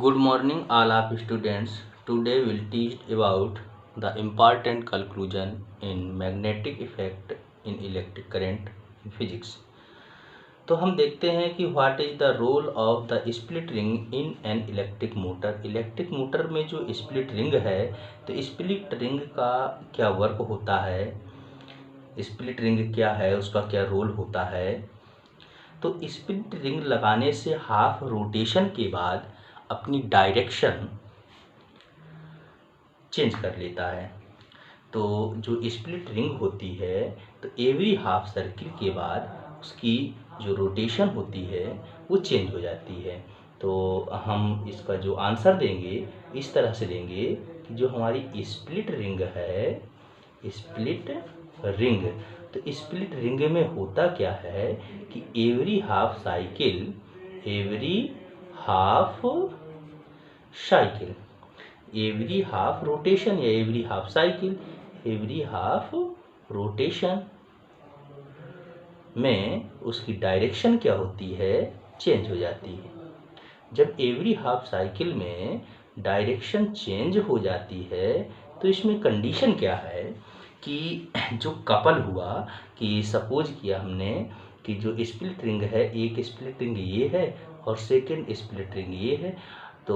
Good morning, all of students. Today we'll teach about the important conclusion in magnetic effect in electric current in physics. तो हम देखते हैं कि what is the role of the split ring in an electric motor. Electric motor में जो split ring है, तो split ring का क्या वर्क होता है, स्प्लिट रिंग क्या है, उसका क्या रोल होता है। तो स्प्लिट रिंग लगाने से हाफ रोटेशन के बाद अपनी डायरेक्शन चेंज कर लेता है। तो जो स्प्लिट रिंग होती है, तो एवरी हाफ सर्किल के बाद उसकी जो रोटेशन होती है वो चेंज हो जाती है। तो हम इसका जो आंसर देंगे इस तरह से देंगे कि जो हमारी स्प्लिट रिंग है, स्प्लिट रिंग, तो स्प्लिट रिंग में होता क्या है कि every half cycle, every half cycle, every half rotation या every half cycle, every half rotation में उसकी डायरेक्शन क्या होती है, चेंज हो जाती है। जब एवरी हाफ साइकिल में डायरेक्शन चेंज हो जाती है, तो इसमें कंडीशन क्या है कि जो कपल हुआ, कि सपोज किया हमने कि जो स्प्लिट रिंग है, एक स्प्लिट रिंग ये है और सेकेंड स्प्लिट रिंग ये है। तो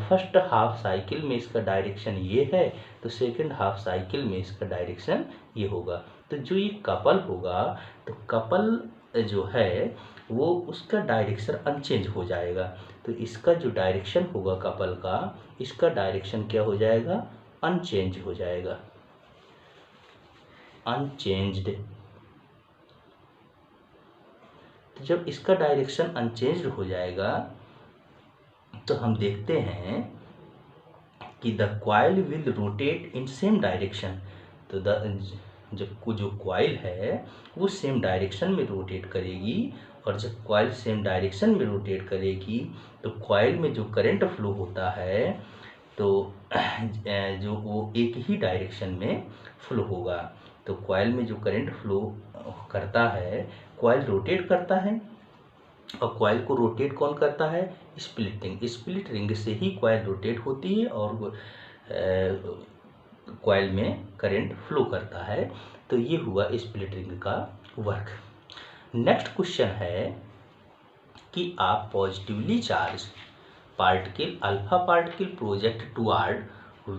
फर्स्ट हाफ साइकिल में इसका डायरेक्शन ये है, तो सेकेंड हाफ साइकिल में इसका डायरेक्शन ये होगा। तो जो ये कपल होगा, तो कपल जो है वो उसका डायरेक्शन अनचेंज हो जाएगा। तो इसका जो डायरेक्शन होगा कपल का, इसका डायरेक्शन क्या हो जाएगा, अनचेंज हो जाएगा, अनचेंज्ड। तो जब इसका डायरेक्शन अनचेंज्ड हो जाएगा, तो हम देखते हैं कि the coil will rotate in same direction. तो जब जो कॉइल है वो सेम डायरेक्शन में रोटेट करेगी, और जब कॉइल सेम डायरेक्शन में रोटेट करेगी तो कॉइल में जो करंट फ्लो होता है, तो जो वो एक ही डायरेक्शन में फ्लो होगा। तो कॉइल में जो करंट फ्लो करता है, कॉइल रोटेट करता है, और कॉइल को रोटेट कौन करता है, स्प्लिट रिंग। स्प्लिट रिंग से ही कॉइल रोटेट होती है और कॉइल में करंट फ्लो करता है। तो ये हुआ स्प्लिट रिंग का वर्क। नेक्स्ट क्वेश्चन है कि आप positively charge particle alpha particle project toward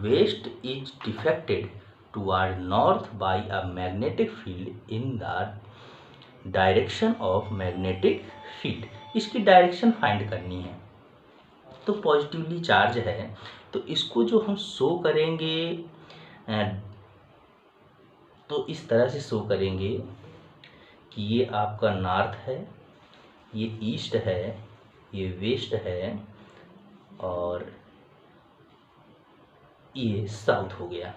west is defected toward north by a magnetic field in the direction of magnetic field. इसकी डायरेक्शन फाइंड करनी है। तो पॉजिटिवली चार्ज है, तो इसको जो हम शो करेंगे, तो इस तरह से शो करेंगे कि ये आपका नॉर्थ है, ये ईस्ट है, ये वेस्ट है, और ये साउथ हो गया।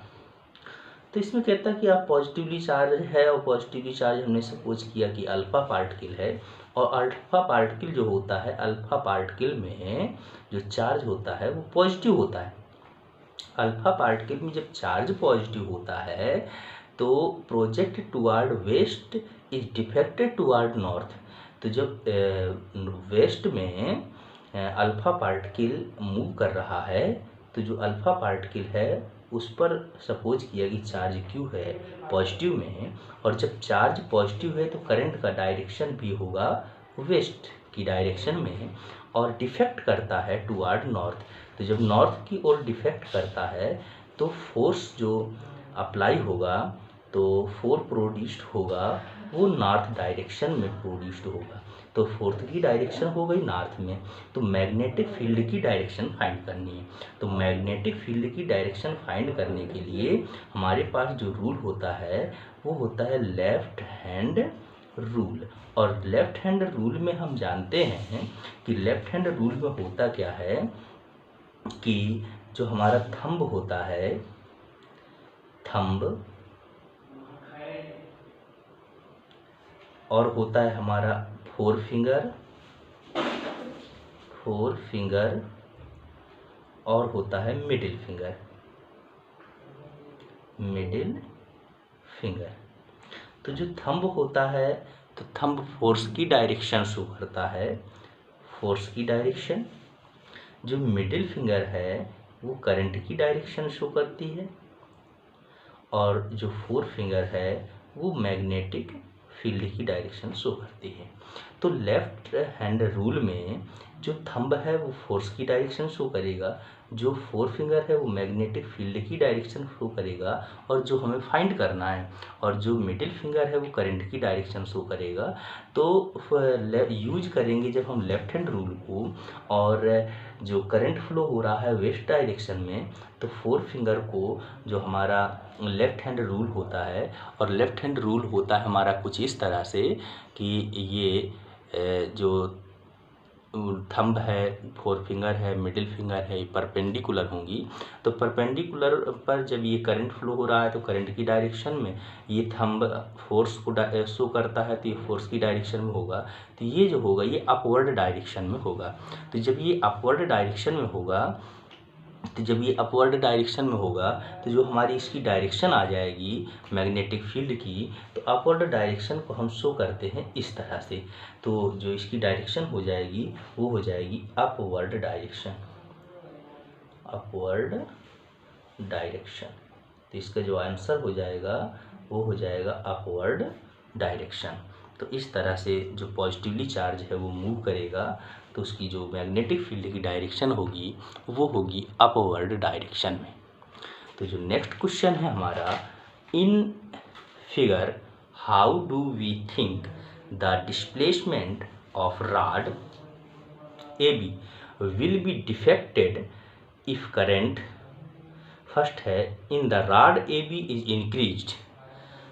तो इसमें कहता है कि आप पॉजिटिवली चार्ज है, और पॉजिटिवली चार्ज हमने सपोज किया कि अल्फा पार्टिकल है, और अल्फा पार्टिकल जो होता है, अल्फा पार्टिकल में जो चार्ज होता है वो पॉजिटिव होता है। अल्फा पार्टिकल में जब चार्ज पॉजिटिव होता है, तो project toward west is defected toward north. तो जब वेस्ट में अल्फा पार्टिकल मूव कर रहा है, तो जो अल्फा पार्टिकल है उस पर सपोज किया कि चार्ज क्यू है, पॉजिटिव में, और जब चार्ज पॉजिटिव है तो करंट का डायरेक्शन भी होगा वेस्ट की डायरेक्शन में, और डिफेक्ट करता है टुवर्ड नॉर्थ। तो जब नॉर्थ की ओर डिफेक्ट करता है, तो फोर्स जो अप्लाई होगा, तो फोर्स प्रोड्यूस्ड होगा वो नॉर्थ डायरेक्शन में प्रोड्यूस्ड होगा। तो फोर्थ की डायरेक्शन हो गई नॉर्थ में। तो मैग्नेटिक फील्ड की डायरेक्शन फाइंड करनी है। तो मैग्नेटिक फील्ड की डायरेक्शन फाइंड करने के लिए हमारे पास जो रूल होता है वो होता है लेफ्ट हैंड रूल। और लेफ्ट हैंड रूल में हम जानते हैं कि लेफ्ट हैंड रूल में होता क्या है कि जो हमारा थंब होता है, थंब, और होता है हमारा फोर फिंगर, फोर फिंगर, और होता है मिडिल फिंगर, मिडिल फिंगर। तो जो थंब होता है, तो थंब फोर्स की डायरेक्शन शो करता है, फोर्स की डायरेक्शन। जो मिडिल फिंगर है वो करंट की डायरेक्शन शो करती है और जो फोर फिंगर है वो मैग्नेटिक फील्ड की डायरेक्शन शो करती है। तो लेफ्ट हैंड रूल में जो थंब है वो फोर्स की डायरेक्शन शो करेगा, जो फोर फिंगर है वो मैग्नेटिक फील्ड की डायरेक्शन शो करेगा और जो हमें फाइंड करना है, और जो मिडिल फिंगर है वो करंट की डायरेक्शन शो करेगा। तो यूज करेंगे जब हम लेफ्ट हैंड रूल को, और जो करंट फ्लो हो रहा है वेस्ट डायरेक्शन में, तो फोर फिंगर को जो हमारा लेफ्ट हैंड रूल होता है, और लेफ्ट हैंड रूल होता है हमारा कुछ इस तरह से कि ये जो थंब है, फोर फिंगर है, मिडिल फिंगर है, ये परपेंडिकुलर होंगी। तो परपेंडिकुलर पर जब ये करंट फ्लो हो रहा है तो करंट की डायरेक्शन में ये थंब फोर्स को शो करता है, तो ये फोर्स की डायरेक्शन में होगा। तो ये जो होगा ये अपवर्ड डायरेक्शन में होगा। तो जब ये अपवर्ड डायरेक्शन में होगा, तो जब ये अपवर्ड डायरेक्शन में होगा तो जो हमारी इसकी डायरेक्शन आ जाएगी मैग्नेटिक फील्ड की, तो अपवर्ड डायरेक्शन को हम शो करते हैं इस तरह से। तो जो इसकी डायरेक्शन हो जाएगी वो हो जाएगी अपवर्ड डायरेक्शन, अपवर्ड डायरेक्शन। तो इसका जो आंसर हो जाएगा वो हो जाएगा अपवर्ड डायरेक्शन। तो इस तरह से जो पॉजिटिवली चार्ज है वो मूव करेगा तो उसकी जो मैग्नेटिक फील्ड की डायरेक्शन होगी वो होगी अपवर्ड डायरेक्शन में। तो जो नेक्स्ट क्वेश्चन है हमारा, in figure how do we think the displacement of rod AB will be defected if current, first है in the rod AB is increased,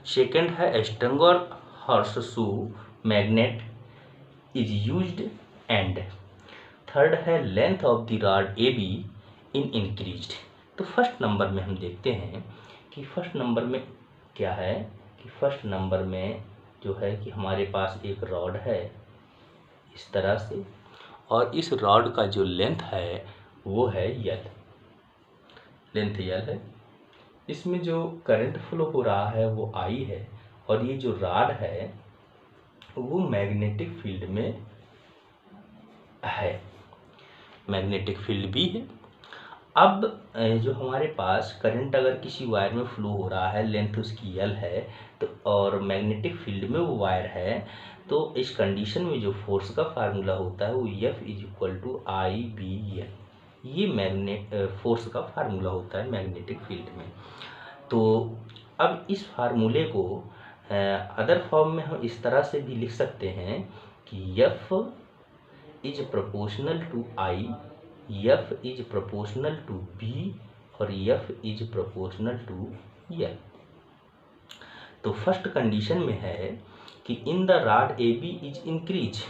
second है stronger horse shoe magnet is used, and third है length of the rod AB in increased. तो first number में हम देखते हैं कि first number में क्या है, कि फर्स्ट नंबर में जो है कि हमारे पास एक रॉड है इस तरह से, और इस रॉड का जो लेंथ है वो है L, लेंथ L है। इसमें जो करंट फ्लो हो रहा है वो I है, और ये जो रॉड है वो मैग्नेटिक फील्ड में है, मैग्नेटिक फील्ड भी है। अब जो हमारे पास करंट अगर किसी वायर में फ्लो हो रहा है, लेंथ उसकी L है, तो और मैग्नेटिक फील्ड में वो वायर है, तो इस कंडीशन में जो फोर्स का फार्मूला होता है वो F is equal to IBL, ये फोर्स का फार्मूला होता है मैग्नेटिक फील्ड में। तो अब इस फार्मूले को अदर फॉर्म में हम इस तरह से भी लिख सकते हैं कि F is proportional to I, F is proportional to B, और F is proportional to L। तो फर्स्ट कंडीशन में है कि in the rod AB is increase,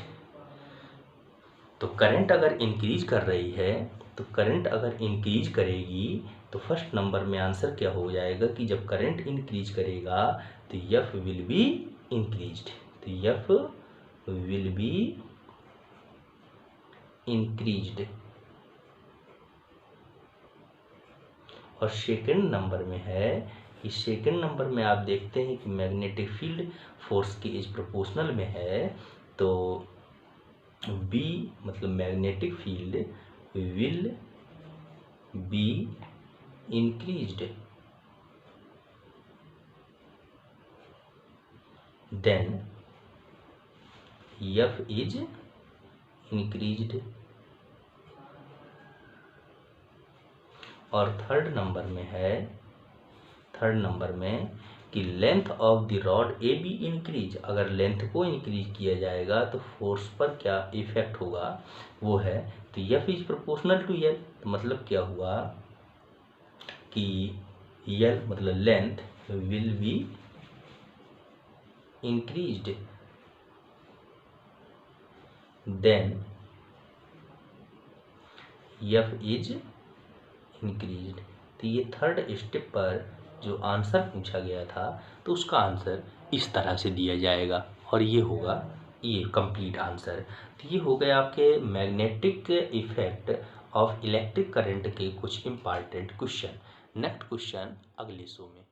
तो करंट अगर इंक्रीज कर रही है, तो करंट अगर इंक्रीज करेगी तो फर्स्ट नंबर में आंसर क्या हो जाएगा कि जब करंट इंक्रीज करेगा तो F विल बी इंक्रीज्ड, तो F विल बी इंक्रीज्ड। और सेकंड नंबर में है कि सेकंड नंबर में आप देखते हैं कि मैग्नेटिक फील्ड फोर्स के इज प्रोपोर्शनल में है, तो B मतलब magnetic field will be increased, then F is increased. और थर्ड नंबर में है, थर्ड नंबर में कि length of the rod AB increase, अगर लेंथ को इंक्रीज किया जाएगा तो फोर्स पर क्या इफेक्ट होगा वो है, तो F is proportional to L। तो मतलब क्या हुआ कि L मतलब length will be increased, then F is increased. तो ये थर्ड स्टेप पर जो आंसर पूछा गया था तो उसका आंसर इस तरह से दिया जाएगा, और ये होगा ये कंप्लीट आंसर। तो ये हो गया आपके magnetic effect of electric current के कुछ इंपॉर्टेंट क्वेश्चन। नेक्स्ट क्वेश्चन अगले शो में।